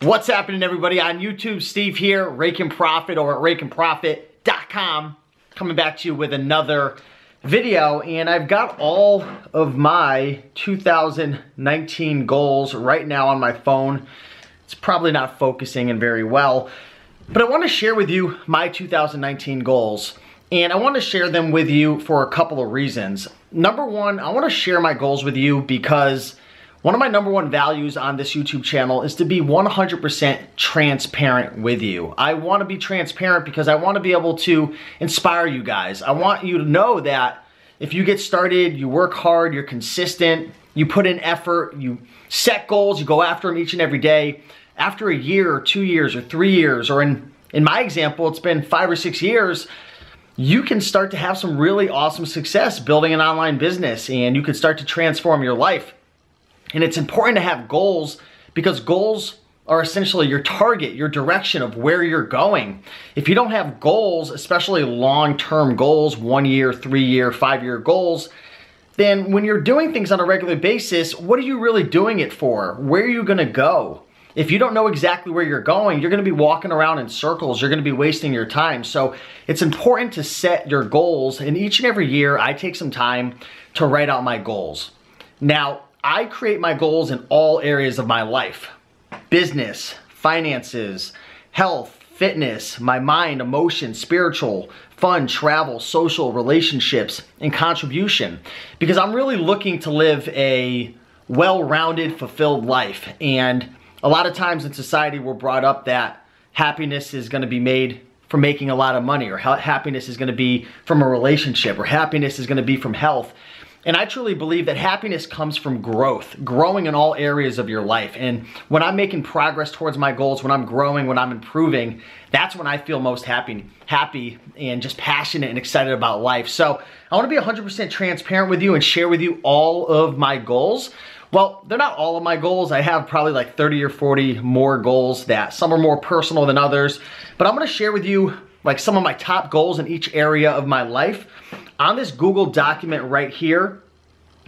What's happening, everybody? On YouTube, Steve here, Raiken Profit over at RaikenProfit.com, coming back to you with another video. And I've got all of my 2019 goals right now on my phone. It's probably not focusing in very well, but I want to share with you my 2019 goals. And I want to share them with you for a couple of reasons. Number one, I want to share my goals with you because one of my number one values on this YouTube channel is to be 100% transparent with you. I want to be transparent because I want to be able to inspire you guys. I want you to know that if you get started, you work hard, you're consistent, you put in effort, you set goals, you go after them each and every day. After a year or 2 years or 3 years, or in my example, it's been 5 or 6 years, you can start to have some really awesome success building an online business, and you can start to transform your life. And it's important to have goals because goals are essentially your target, your direction of where you're going. If you don't have goals, especially long-term goals, 1 year, 3 year, 5 year goals, then when you're doing things on a regular basis, what are you really doing it for? Where are you gonna go? If you don't know exactly where you're going, you're gonna be walking around in circles, you're gonna be wasting your time. So it's important to set your goals, and each and every year I take some time to write out my goals. Now, I create my goals in all areas of my life. Business, finances, health, fitness, my mind, emotion, spiritual, fun, travel, social, relationships, and contribution. Because I'm really looking to live a well-rounded, fulfilled life. And a lot of times in society we're brought up that happiness is gonna be made from making a lot of money, or happiness is gonna be from a relationship, or happiness is gonna be from health. And I truly believe that happiness comes from growth, growing in all areas of your life. And when I'm making progress towards my goals, when I'm growing, when I'm improving, that's when I feel most happy and just passionate and excited about life. So I wanna be 100% transparent with you and share with you all of my goals. Well, they're not all of my goals. I have probably like 30 or 40 more goals that some are more personal than others. But I'm gonna share with you like some of my top goals in each area of my life. On this Google document right here,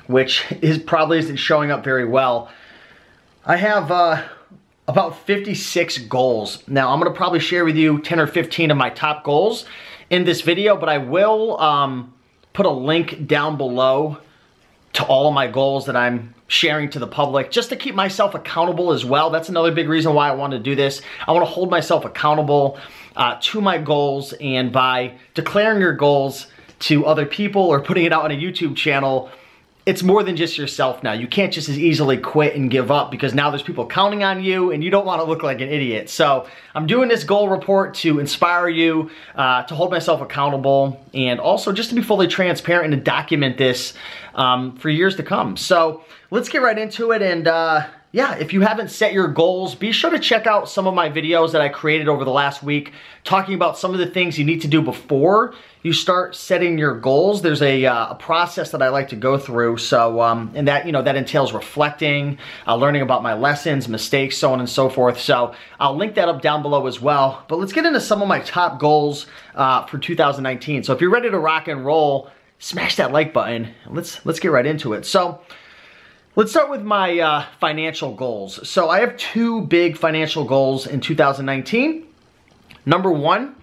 which probably isn't showing up very well, I have about 56 goals. Now, I'm gonna probably share with you 10 or 15 of my top goals in this video, but I will put a link down below to all of my goals that I'm sharing to the public, just to keep myself accountable as well. That's another big reason why I want to do this. I want to hold myself accountable to my goals, and by declaring your goals to other people or putting it out on a YouTube channel, it's more than just yourself now. You can't just as easily quit and give up because now there's people counting on you and you don't want to look like an idiot. So I'm doing this goal report to inspire you, to hold myself accountable, and also just to be fully transparent and to document this for years to come. So let's get right into it. And yeah, if you haven't set your goals, be sure to check out some of my videos that I created over the last week, talking about some of the things you need to do before you start setting your goals. There's a process that I like to go through. So, and that, that entails reflecting, learning about my lessons, mistakes, so on and so forth. So I'll link that up down below as well. But let's get into some of my top goals for 2019. So if you're ready to rock and roll, smash that like button. Let's get right into it. So let's start with my financial goals. So I have two big financial goals in 2019. Number one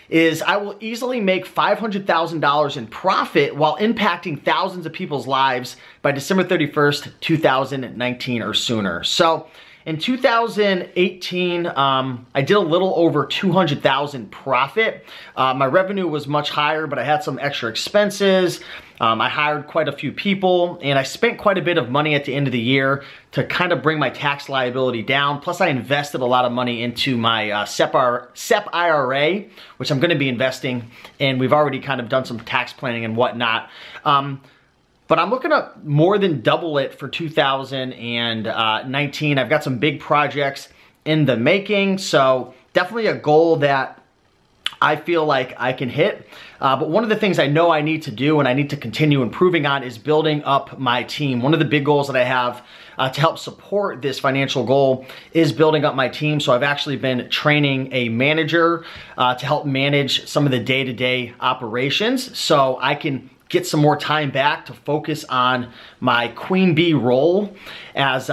is I will easily make $500,000 in profit while impacting thousands of people's lives by December 31st, 2019 or sooner. So in 2018, I did a little over 200,000 profit. My revenue was much higher, but I had some extra expenses. I hired quite a few people, and I spent quite a bit of money at the end of the year to kind of bring my tax liability down. Plus, I invested a lot of money into my SEP IRA, which I'm going to be investing, and we've already kind of done some tax planning and whatnot. But I'm looking to more than double it for 2019. I've got some big projects in the making, so definitely a goal that I feel like I can hit. But one of the things I know I need to do and I need to continue improving on is building up my team. One of the big goals that I have to help support this financial goal is building up my team. So I've actually been training a manager to help manage some of the day-to-day operations so I can get some more time back to focus on my queen bee role as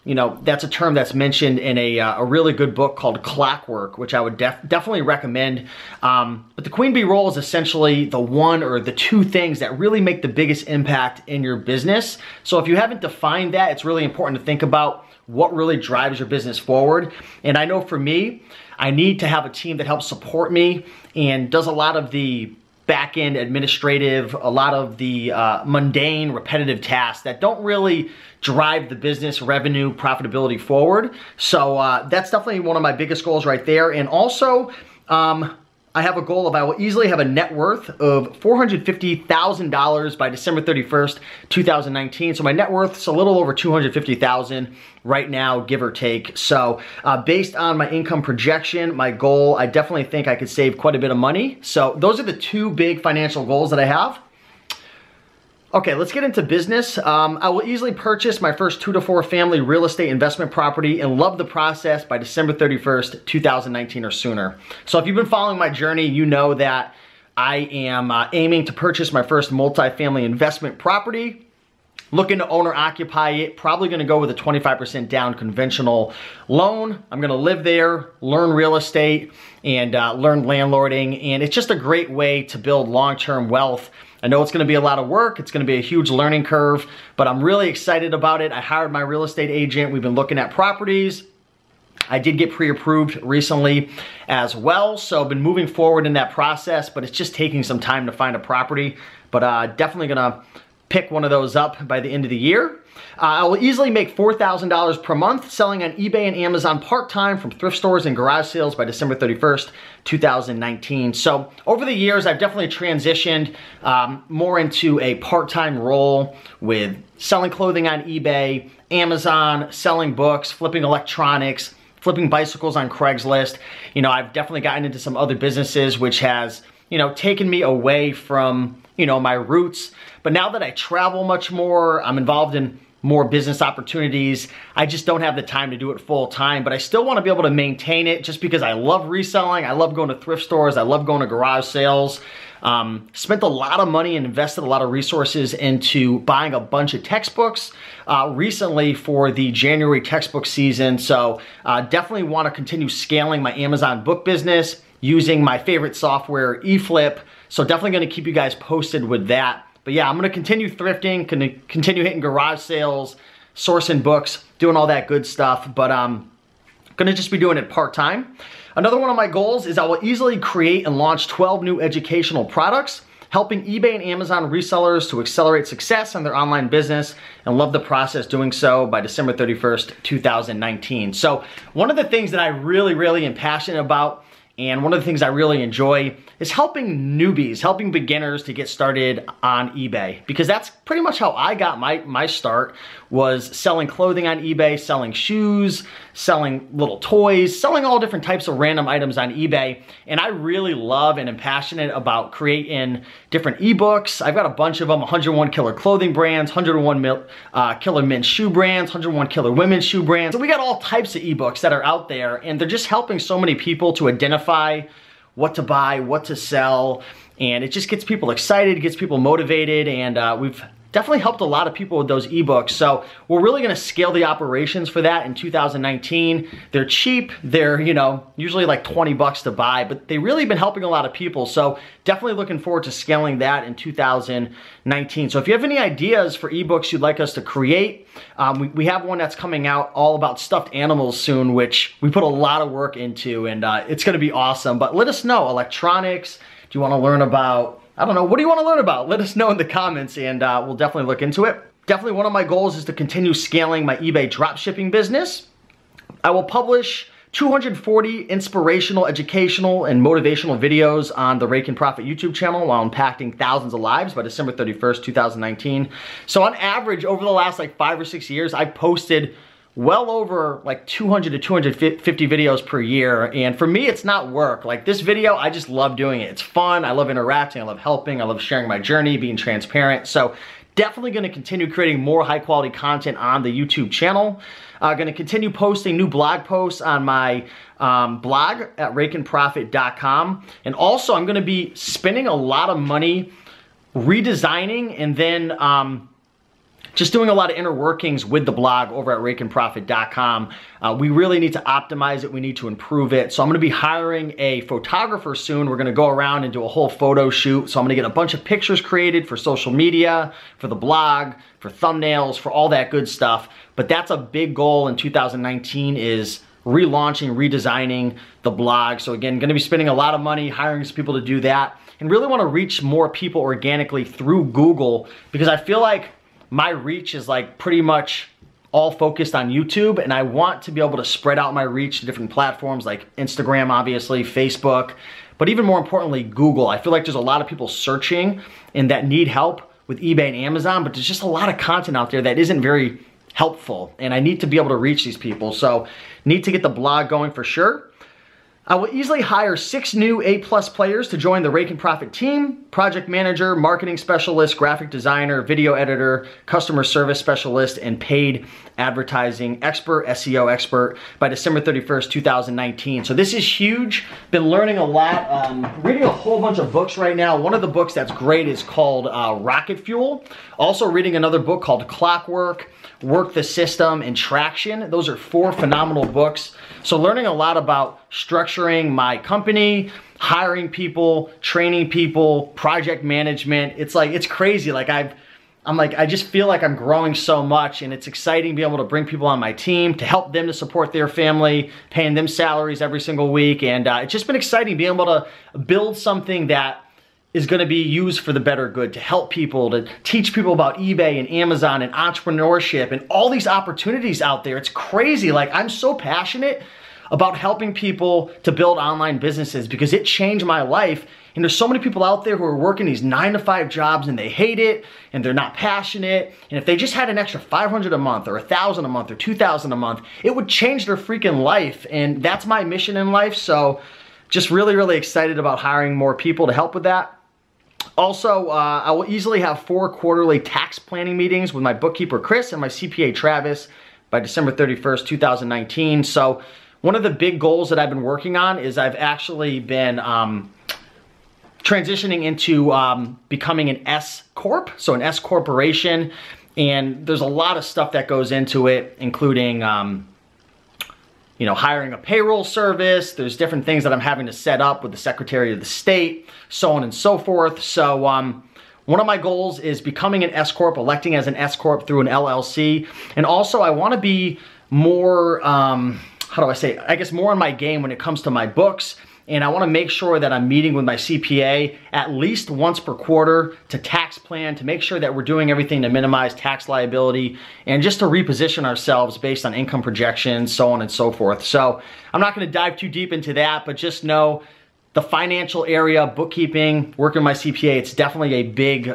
you know, that's a term that's mentioned in a really good book called Clockwork, which I would definitely recommend. But the queen bee role is essentially the one or the two things that really make the biggest impact in your business. So if you haven't defined that, it's really important to think about what really drives your business forward. And I know for me, I need to have a team that helps support me and does a lot of the back-end administrative, a lot of the mundane, repetitive tasks that don't really drive the business revenue, profitability forward. So that's definitely one of my biggest goals right there. And also, I have a goal of I will easily have a net worth of $450,000 by December 31st, 2019. So my net worth is a little over $250,000 right now, give or take. So based on my income projection, my goal, I definitely think I could save quite a bit of money. So those are the two big financial goals that I have. Okay, let's get into business. I will easily purchase my first 2 to 4 family real estate investment property and love the process by December 31st, 2019 or sooner. So if you've been following my journey, you know that I am aiming to purchase my first multifamily investment property. Looking to own or occupy it, probably gonna go with a 25% down conventional loan. I'm gonna live there, learn real estate, and learn landlording. And it's just a great way to build long-term wealth. I know it's gonna be a lot of work, it's gonna be a huge learning curve, but I'm really excited about it. I hired my real estate agent, we've been looking at properties. I did get pre-approved recently as well, so I've been moving forward in that process, but it's just taking some time to find a property. But definitely gonna pick one of those up by the end of the year. I will easily make $4,000 per month selling on eBay and Amazon part-time from thrift stores and garage sales by December 31st, 2019. So over the years, I've definitely transitioned more into a part-time role with selling clothing on eBay, Amazon, selling books, flipping electronics, flipping bicycles on Craigslist. You know, I've definitely gotten into some other businesses, which has, you know, taken me away from, you know, my roots. But now that I travel much more, I'm involved in more business opportunities, I just don't have the time to do it full time, but I still want to be able to maintain it just because I love reselling, I love going to thrift stores, I love going to garage sales. Spent a lot of money and invested a lot of resources into buying a bunch of textbooks recently for the January textbook season. So definitely want to continue scaling my Amazon book business using my favorite software, eFlip. So definitely going to keep you guys posted with that. But yeah, I'm going to continue thrifting, going to continue hitting garage sales, sourcing books, doing all that good stuff. But I'm going to just be doing it part-time. Another one of my goals is I will easily create and launch 12 new educational products, helping eBay and Amazon resellers to accelerate success in their online business, and love the process doing so by December 31st, 2019. So one of the things that I really am passionate about, and one of the things I really enjoy, is helping newbies, helping beginners to get started on eBay. Because that's pretty much how I got my start, was selling clothing on eBay, selling shoes, selling little toys, selling all different types of random items on eBay. And I really love and am passionate about creating different ebooks. I've got a bunch of them, 101 killer clothing brands, 101 killer men's shoe brands, 101 killer women's shoe brands. So we got all types of ebooks that are out there, and they're just helping so many people to identify what to buy, what to sell, and it just gets people excited, gets people motivated, and we've definitely helped a lot of people with those ebooks. So we're really gonna scale the operations for that in 2019. They're cheap, they're, you know, usually like 20 bucks to buy, but they really been helping a lot of people. So definitely looking forward to scaling that in 2019. So if you have any ideas for ebooks you'd like us to create, we have one that's coming out all about stuffed animals soon, which we put a lot of work into, and it's gonna be awesome. But let us know, electronics, do you wanna learn about, I don't know, what do you want to learn about? Let us know in the comments, and we'll definitely look into it. Definitely one of my goals is to continue scaling my eBay dropshipping business. I will publish 240 inspirational, educational, and motivational videos on the Raiken Profit YouTube channel while impacting thousands of lives by December 31st, 2019. So on average, over the last like 5 or 6 years, I've posted well over like 200 to 250 videos per year. And for me, it's not work. Like this video, I just love doing it. It's fun. I love interacting. I love helping. I love sharing my journey, being transparent. So definitely going to continue creating more high quality content on the YouTube channel. Going to continue posting new blog posts on my blog at RaikenProfit.com. And also I'm going to be spending a lot of money redesigning and then just doing a lot of inner workings with the blog over at RaikenProfit.com. We really need to optimize it. We need to improve it. So I'm gonna be hiring a photographer soon. We're gonna go around and do a whole photo shoot. So I'm gonna get a bunch of pictures created for social media, for the blog, for thumbnails, for all that good stuff. But that's a big goal in 2019 is relaunching, redesigning the blog. So again, gonna be spending a lot of money hiring some people to do that, and really wanna reach more people organically through Google, because I feel like my reach is like pretty much all focused on YouTube, and I want to be able to spread out my reach to different platforms like Instagram, obviously, Facebook, but even more importantly, Google. I feel like there's a lot of people searching and that need help with eBay and Amazon, but there's just a lot of content out there that isn't very helpful, and I need to be able to reach these people. So need to get the blog going for sure. I will easily hire 6 new A+ players to join the Raiken Profit team: project manager, marketing specialist, graphic designer, video editor, customer service specialist, and paid advertising expert, SEO expert by December 31st, 2019. So this is huge. Been learning a lot, reading a whole bunch of books right now. One of the books that's great is called Rocket Fuel. Also reading another book called Clockwork, Work the System, and Traction. Those are 4 phenomenal books. So learning a lot about structuring my company, hiring people, training people, project management. It's like, it's crazy. Like I just feel like I'm growing so much, and it's exciting being able to bring people on my team to help them to support their family, paying them salaries every single week. And it's just been exciting being able to build something that is gonna be used for the better good, to help people, to teach people about eBay and Amazon and entrepreneurship and all these opportunities out there. It's crazy. Like, I'm so passionate about helping people to build online businesses because it changed my life. And there's so many people out there who are working these 9-to-5 jobs and they hate it and they're not passionate. And if they just had an extra $500 a month or $1,000 a month or $2,000 a month, it would change their freaking life. And that's my mission in life. So just really, really excited about hiring more people to help with that. Also, I will easily have 4 quarterly tax planning meetings with my bookkeeper, Chris, and my CPA, Travis, by December 31st, 2019. So one of the big goals that I've been working on is I've actually been transitioning into becoming an S Corp, so an S Corporation. And there's a lot of stuff that goes into it, including you know, hiring a payroll service. There's different things that I'm having to set up with the Secretary of the State, so on and so forth. So one of my goals is becoming an S Corp, electing as an S Corp through an LLC. And also I wanna be more, how do I say, I guess more on my game when it comes to my books. And I wanna make sure that I'm meeting with my CPA at least once per quarter to tax plan, to make sure that we're doing everything to minimize tax liability and just to reposition ourselves based on income projections, so on and so forth. So I'm not gonna dive too deep into that, but just know the financial area, bookkeeping, working with my CPA, it's definitely a big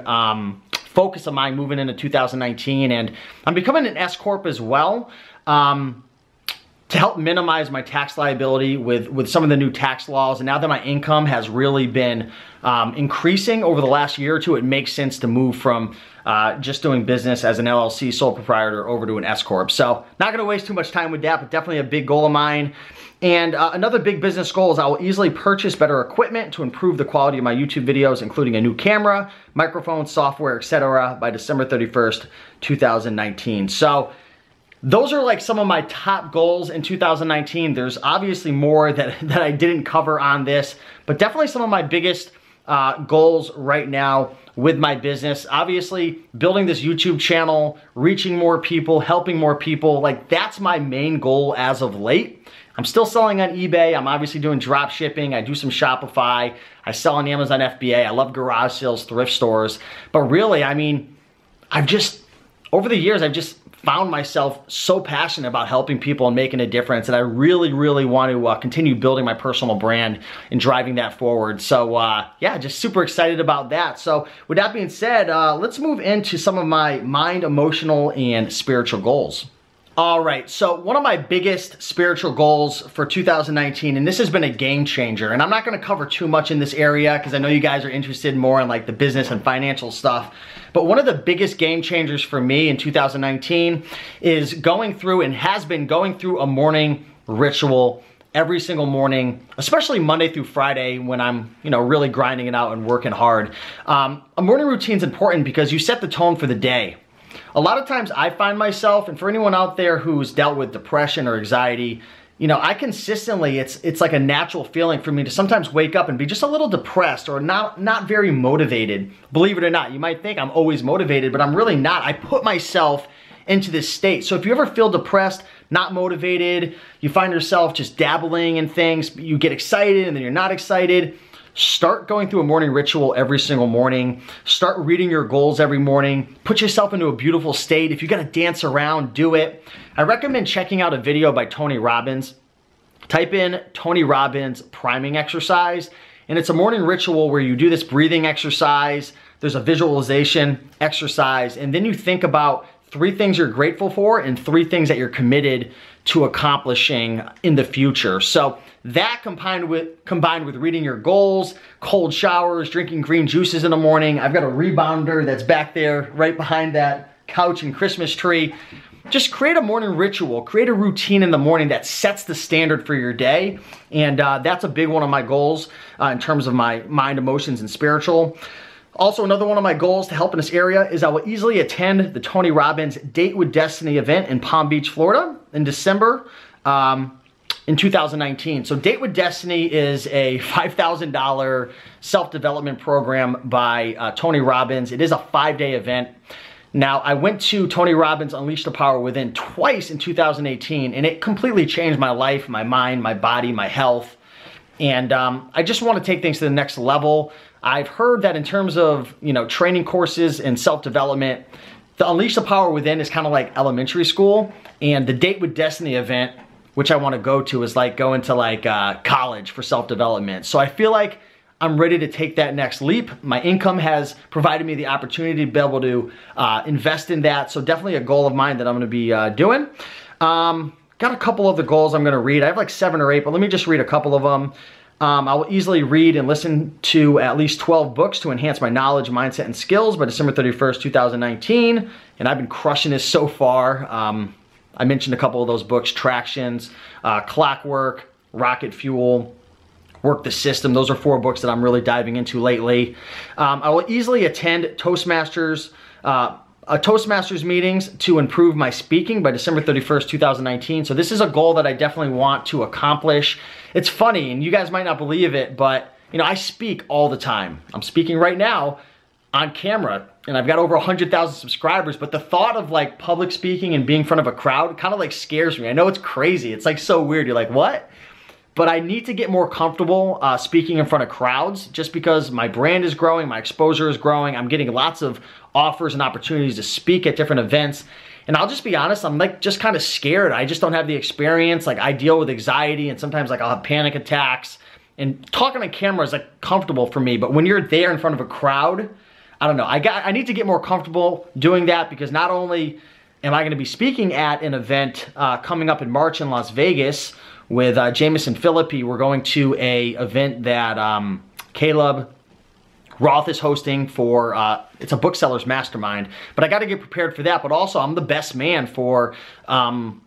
focus of mine moving into 2019. And I'm becoming an S Corp as well. To help minimize my tax liability with some of the new tax laws. And now that my income has really been increasing over the last year or two, it makes sense to move from just doing business as an LLC sole proprietor over to an S Corp. So not gonna waste too much time with that, but definitely a big goal of mine. And another big business goal is I will easily purchase better equipment to improve the quality of my YouTube videos, including a new camera, microphone, software, etc. by December 31st, 2019. So those are like some of my top goals in 2019. There's obviously more that I didn't cover on this, but definitely some of my biggest goals right now with my business. Obviously, building this YouTube channel, reaching more people, helping more people, like that's my main goal as of late. I'm still selling on eBay. I'm obviously doing drop shipping. I do some Shopify. I sell on Amazon FBA. I love garage sales, thrift stores. But really, I mean, over the years, I've just found myself so passionate about helping people and making a difference, and I really, really want to continue building my personal brand and driving that forward. So yeah, just super excited about that. So with that being said, let's move into some of my mind, emotional, and spiritual goals. All right, so one of my biggest spiritual goals for 2019, and this has been a game changer, and I'm not gonna cover too much in this area because I know you guys are interested more in like the business and financial stuff, but one of the biggest game changers for me in 2019 is going through and has been going through a morning ritual every single morning, especially Monday through Friday when I'm, you know, really grinding it out and working hard. A morning routine is important because you set the tone for the day. a lot of times I find myself, and for anyone out there who's dealt with depression or anxiety, you know, I consistently, it's like a natural feeling for me to sometimes wake up and be just a little depressed or not very motivated. Believe it or not, you might think I'm always motivated, but I'm really not. I put myself into this state. So if you ever feel depressed, not motivated, you find yourself just dabbling in things, you get excited and then you're not excited, start going through a morning ritual every single morning. Start reading your goals every morning. Put yourself into a beautiful state. If you gotta dance around, do it. I recommend checking out a video by Tony Robbins. Type in Tony Robbins priming exercise, and it's a morning ritual where you do this breathing exercise. There's a visualization exercise, and then you think about 3 things you're grateful for and 3 things that you're committed to accomplishing in the future. So that combined with reading your goals, cold showers, drinking green juices in the morning. I've got a rebounder that's back there right behind that couch and Christmas tree. Just create a morning ritual, create a routine in the morning that sets the standard for your day. And that's a big one of my goals in terms of my mind, emotions, and spiritual. Also, another one of my goals to help in this area is I will easily attend the Tony Robbins Date with Destiny event in Palm Beach, Florida in December in 2019. So Date with Destiny is a $5,000 self-development program by Tony Robbins. It is a 5-day event. Now, I went to Tony Robbins Unleash the Power Within twice in 2018, and it completely changed my life, my mind, my body, my health. And I just want to take things to the next level. I've heard that in terms of, you know, training courses and self-development, the Unleash the Power Within is kind of like elementary school, and the Date with Destiny event, which I want to go to, is like going to like college for self-development. So I feel like I'm ready to take that next leap. My income has provided me the opportunity to be able to invest in that. So definitely a goal of mine that I'm gonna be doing. Got a couple other goals I'm gonna read. I have like 7 or 8, but let me just read a couple of them. I will easily read and listen to at least 12 books to enhance my knowledge, mindset, and skills by December 31st, 2019. And I've been crushing this so far. I mentioned a couple of those books: Tractions, Clockwork, Rocket Fuel, Work the System. Those are 4 books that I'm really diving into lately. I will easily attend Toastmasters meetings to improve my speaking by December 31st, 2019. So this is a goal that I definitely want to accomplish. It's funny, and you guys might not believe it, but you know, I speak all the time. I'm speaking right now on camera, and I've got over 100,000 subscribers, but the thought of like public speaking and being in front of a crowd kind of like scares me. I know it's crazy. It's like so weird. You're like, what? But I need to get more comfortable speaking in front of crowds, just because my brand is growing, my exposure is growing. I'm getting lots of offers and opportunities to speak at different events. And I'll just be honest, I'm like just kind of scared. I just don't have the experience. Like I deal with anxiety, and sometimes like I'll have panic attacks, and talking on camera is like comfortable for me. But when you're there in front of a crowd, I don't know. I need to get more comfortable doing that, because not only am I gonna be speaking at an event coming up in March in Las Vegas, with Jameson Philippi. We're going to a event that Caleb Roth is hosting for, it's a booksellers mastermind, but I got to get prepared for that. But also I'm the best man for one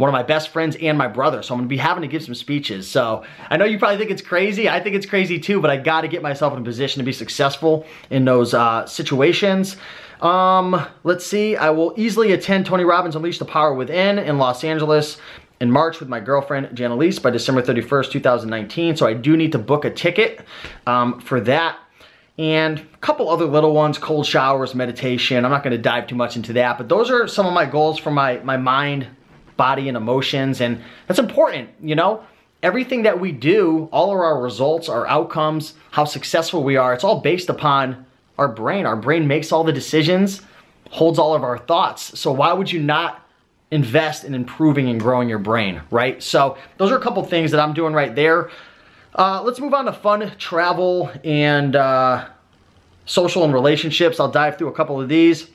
of my best friends and my brother. So I'm gonna be having to give some speeches. So I know you probably think it's crazy. I think it's crazy too, but I got to get myself in a position to be successful in those situations. Let's see, I will easily attend Tony Robbins Unleash the Power Within in Los Angeles in March with my girlfriend Janelise by December 31st, 2019. So I do need to book a ticket for that. And a couple other little ones: cold showers, meditation. I'm not gonna dive too much into that, but those are some of my goals for my mind, body, and emotions. And that's important, you know? Everything that we do, all of our results, our outcomes, how successful we are, it's all based upon our brain. Our brain makes all the decisions, holds all of our thoughts. So why would you not invest in improving and growing your brain, right? So those are a couple things that I'm doing right there. Let's move on to fun, travel, and social and relationships. I'll dive through a couple of these.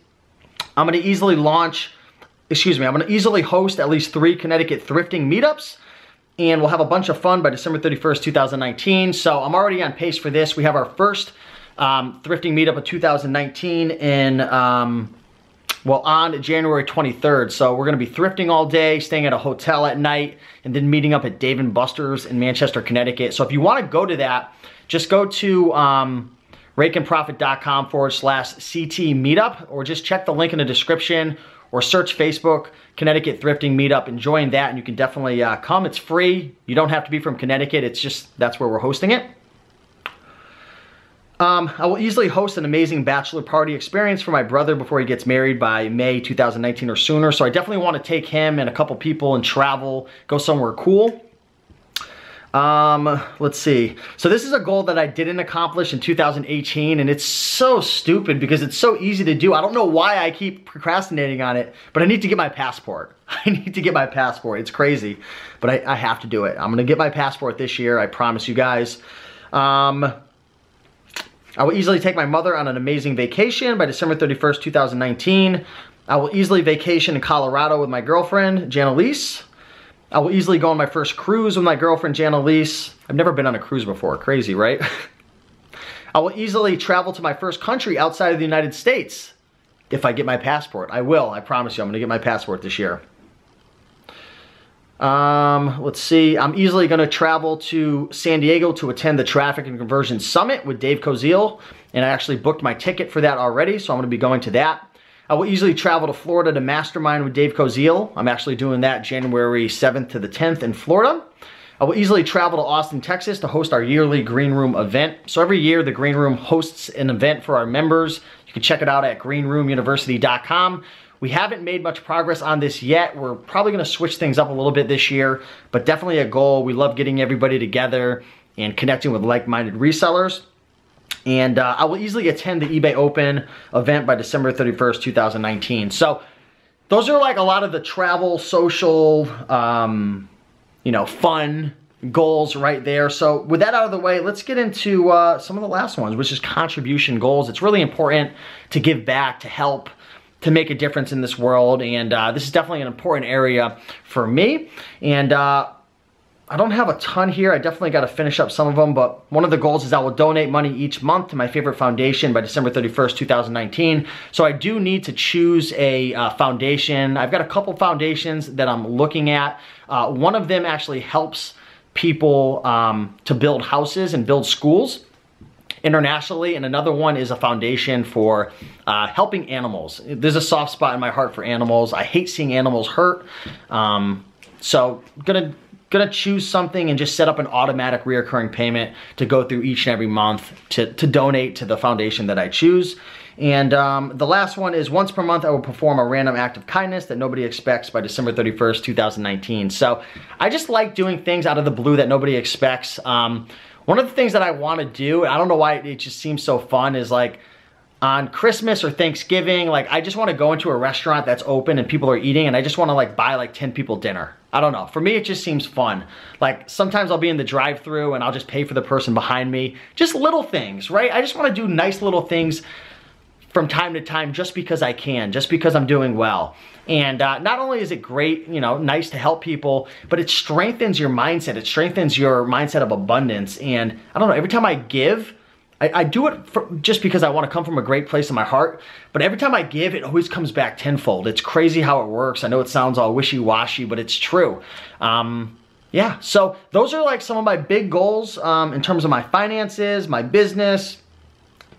I'm gonna easily host at least 3 Connecticut thrifting meetups, and we'll have a bunch of fun by December 31st, 2019. So I'm already on pace for this. We have our first thrifting meetup of 2019 on January 23rd. So we're gonna be thrifting all day, staying at a hotel at night, and then meeting up at Dave & Buster's in Manchester, Connecticut. So if you wanna go to that, just go to RaikenProfit.com/CT meetup, or just check the link in the description or search Facebook Connecticut Thrifting Meetup and join that, and you can definitely come. It's free. You don't have to be from Connecticut. It's just, that's where we're hosting it. I will easily host an amazing bachelor party experience for my brother before he gets married by May 2019 or sooner. So I definitely want to take him and a couple people and travel, go somewhere cool. Let's see. So this is a goal that I didn't accomplish in 2018, and it's so stupid because it's so easy to do. I don't know why I keep procrastinating on it, but I need to get my passport. I need to get my passport. It's crazy, but I have to do it. I'm going to get my passport this year. I promise you guys. I will easily take my mother on an amazing vacation by December 31st, 2019. I will easily vacation in Colorado with my girlfriend, Janelise. I will easily go on my first cruise with my girlfriend, Janelise. I've never been on a cruise before. Crazy, right? I will easily travel to my first country outside of the United States if I get my passport. I will. I promise you. I'm going to get my passport this year. Let's see. I'm easily going to travel to San Diego to attend the Traffic and Conversion Summit with Dave Koziel, and I actually booked my ticket for that already, so I'm going to be going to that. I will easily travel to Florida to mastermind with Dave Koziel. I'm actually doing that January 7th to the 10th in Florida. I will easily travel to Austin, Texas to host our yearly Green Room event. So every year the Green Room hosts an event for our members. You can check it out at greenroomuniversity.com. We haven't made much progress on this yet. We're probably going to switch things up a little bit this year, but definitely a goal. We love getting everybody together and connecting with like-minded resellers. And I will easily attend the eBay Open event by December 31st, 2019. So those are like a lot of the travel, social, you know, fun goals right there. So with that out of the way, let's get into some of the last ones, which is contribution goals. It's really important to give back, to help, to make a difference in this world, and this is definitely an important area for me. And I don't have a ton here. I definitely got to finish up some of them, but one of the goals is I will donate money each month to my favorite foundation by December 31st, 2019. So I do need to choose a foundation. I've got a couple foundations that I'm looking at. One of them actually helps people to build houses and build schools internationally, and another one is a foundation for helping animals. There's a soft spot in my heart for animals. I hate seeing animals hurt, so gonna choose something and just set up an automatic reoccurring payment to go through each and every month to donate to the foundation that I choose. And the last one is once per month I will perform a random act of kindness that nobody expects by December 31st, 2019. So I just like doing things out of the blue that nobody expects. One of the things that I want to do, I don't know why it just seems so fun, is like on Christmas or Thanksgiving, like I just want to go into a restaurant that's open and people are eating, and I just want to like buy like 10 people dinner. I don't know. For me, it just seems fun. Like sometimes I'll be in the drive-thru and I'll just pay for the person behind me. Just little things, right? I just want to do nice little things from time to time just because I can, just because I'm doing well. And not only is it great, you know, nice to help people, but it strengthens your mindset. It strengthens your mindset of abundance. And I don't know, every time I give, I do it just because I want to come from a great place in my heart. But every time I give, it always comes back tenfold. It's crazy how it works. I know it sounds all wishy-washy, but it's true. Yeah, so those are like some of my big goals in terms of my finances, my business,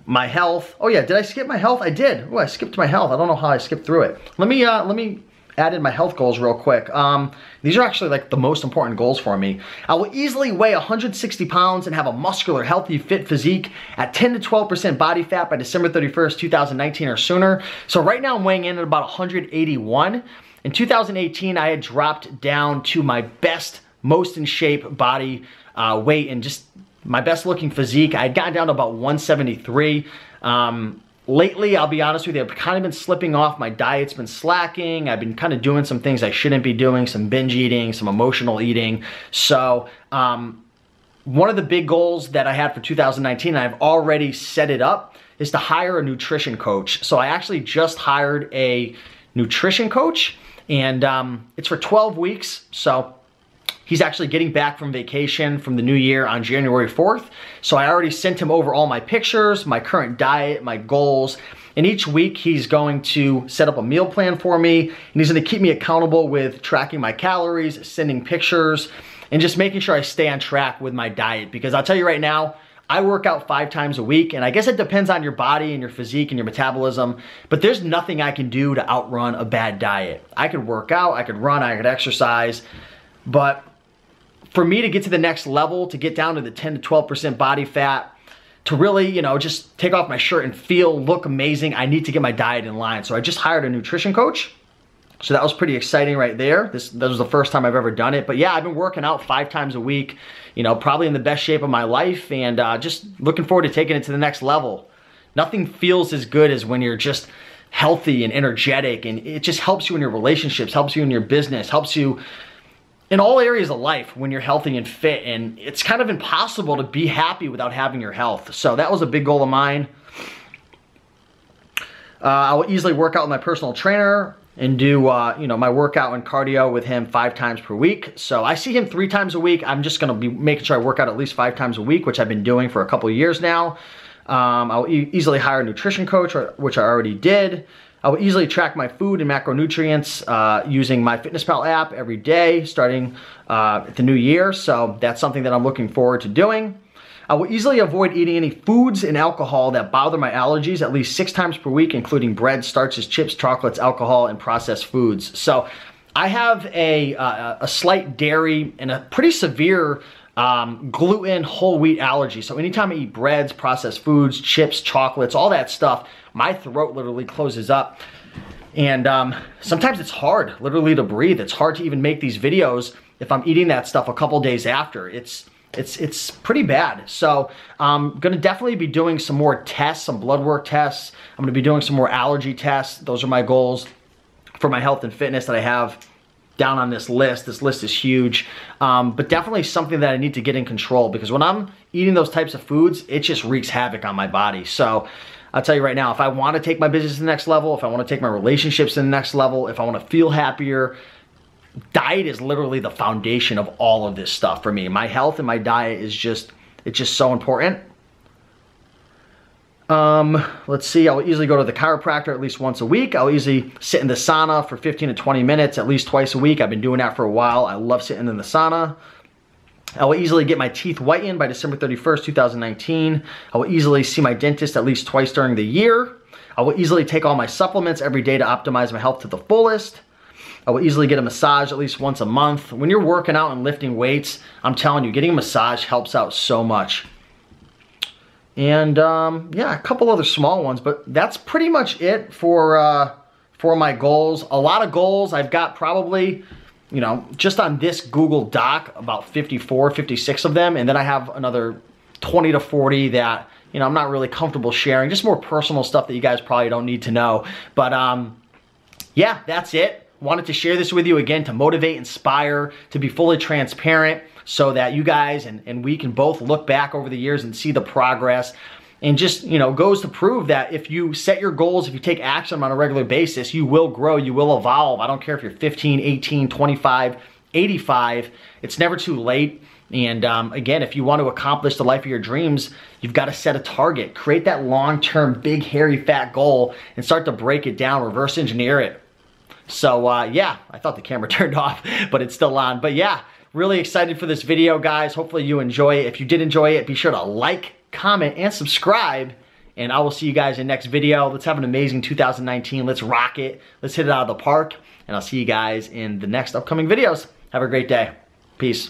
my health. Oh yeah, did I skip my health? I did. Oh, I skipped my health. I don't know how I skipped through it. Let me add in my health goals real quick. These are actually like the most important goals for me. I will easily weigh 160 pounds and have a muscular, healthy, fit physique at 10 to 12% body fat by December 31st, 2019 or sooner. So right now I'm weighing in at about 181. In 2018, I had dropped down to my best, most in shape body weight and just my best looking physique. I had gotten down to about 173. Lately, I'll be honest with you, I've kind of been slipping off. My diet's been slacking. I've been kind of doing some things I shouldn't be doing, some binge eating, some emotional eating. So one of the big goals that I had for 2019, and I've already set it up, is to hire a nutrition coach. So I actually just hired a nutrition coach, and it's for 12 weeks. So he's actually getting back from vacation from the new year on January 4th. So I already sent him over all my pictures, my current diet, my goals. And each week he's going to set up a meal plan for me. And he's gonna keep me accountable with tracking my calories, sending pictures, and just making sure I stay on track with my diet. Because I'll tell you right now, I work out 5 times a week, and I guess it depends on your body and your physique and your metabolism, but there's nothing I can do to outrun a bad diet. I could work out, I could run, I could exercise, but for me to get to the next level, to get down to the 10 to 12% body fat, to really, you know, just take off my shirt and look amazing, I need to get my diet in line. So I just hired a nutrition coach. So that was pretty exciting right there. That was the first time I've ever done it. But yeah, I've been working out 5 times a week, you know, probably in the best shape of my life, and just looking forward to taking it to the next level. Nothing feels as good as when you're just healthy and energetic, and it just helps you in your relationships, helps you in your business, helps you in all areas of life when you're healthy and fit. And it's kind of impossible to be happy without having your health. So that was a big goal of mine. I will easily work out with my personal trainer and do you know, my workout and cardio with him 5 times per week. So I see him 3 times a week. I'm just gonna be making sure I work out at least 5 times a week, which I've been doing for a couple of years now. I'll easily hire a nutrition coach, which I already did. I will easily track my food and macronutrients using my MyFitnessPal app every day, starting at the new year. So that's something that I'm looking forward to doing. I will easily avoid eating any foods and alcohol that bother my allergies at least 6 times per week, including bread, starches, chips, chocolates, alcohol, and processed foods. So I have a slight dairy and a pretty severe gluten, whole wheat allergy. So anytime I eat breads, processed foods, chips, chocolates, all that stuff, my throat literally closes up. And sometimes it's hard literally to breathe. It's hard to even make these videos if I'm eating that stuff a couple days after. It's pretty bad. So I'm gonna definitely be doing some more tests, some blood work tests. I'm gonna be doing some more allergy tests. Those are my goals for my health and fitness that I have down on this list. This list is huge, but definitely something that I need to get in control, because when I'm eating those types of foods, it just wreaks havoc on my body. So I'll tell you right now, if I wanna take my business to the next level, if I wanna take my relationships to the next level, if I wanna feel happier, diet is literally the foundation of all of this stuff for me. My health and my diet is just, it's just so important. Let's see, I'll easily go to the chiropractor at least once a week. I'll easily sit in the sauna for 15 to 20 minutes at least twice a week. I've been doing that for a while. I love sitting in the sauna. I will easily get my teeth whitened by December 31st, 2019. I will easily see my dentist at least twice during the year. I will easily take all my supplements every day to optimize my health to the fullest. I will easily get a massage at least once a month. When you're working out and lifting weights, I'm telling you, getting a massage helps out so much. And yeah, a couple other small ones, but that's pretty much it for my goals. A lot of goals. I've got probably, you know, just on this Google Doc, about 54, 56 of them. And then I have another 20 to 40 that, you know, I'm not really comfortable sharing. Just more personal stuff that you guys probably don't need to know. But yeah, that's it. Wanted to share this with you again to motivate, inspire, to be fully transparent so that you guys and we can both look back over the years and see the progress. And just, you know, goes to prove that if you set your goals, if you take action on a regular basis, you will grow, you will evolve. I don't care if you're 15, 18, 25, 85, it's never too late. And again, if you want to accomplish the life of your dreams, you've got to set a target, create that long-term, big, hairy, fat goal and start to break it down, reverse engineer it. So yeah, I thought the camera turned off, but it's still on. But yeah, really excited for this video, guys. Hopefully you enjoy it. If you did enjoy it, be sure to like, comment, and subscribe. And I will see you guys in the next video. Let's have an amazing 2019. Let's rock it. Let's hit it out of the park. And I'll see you guys in the next upcoming videos. Have a great day. Peace.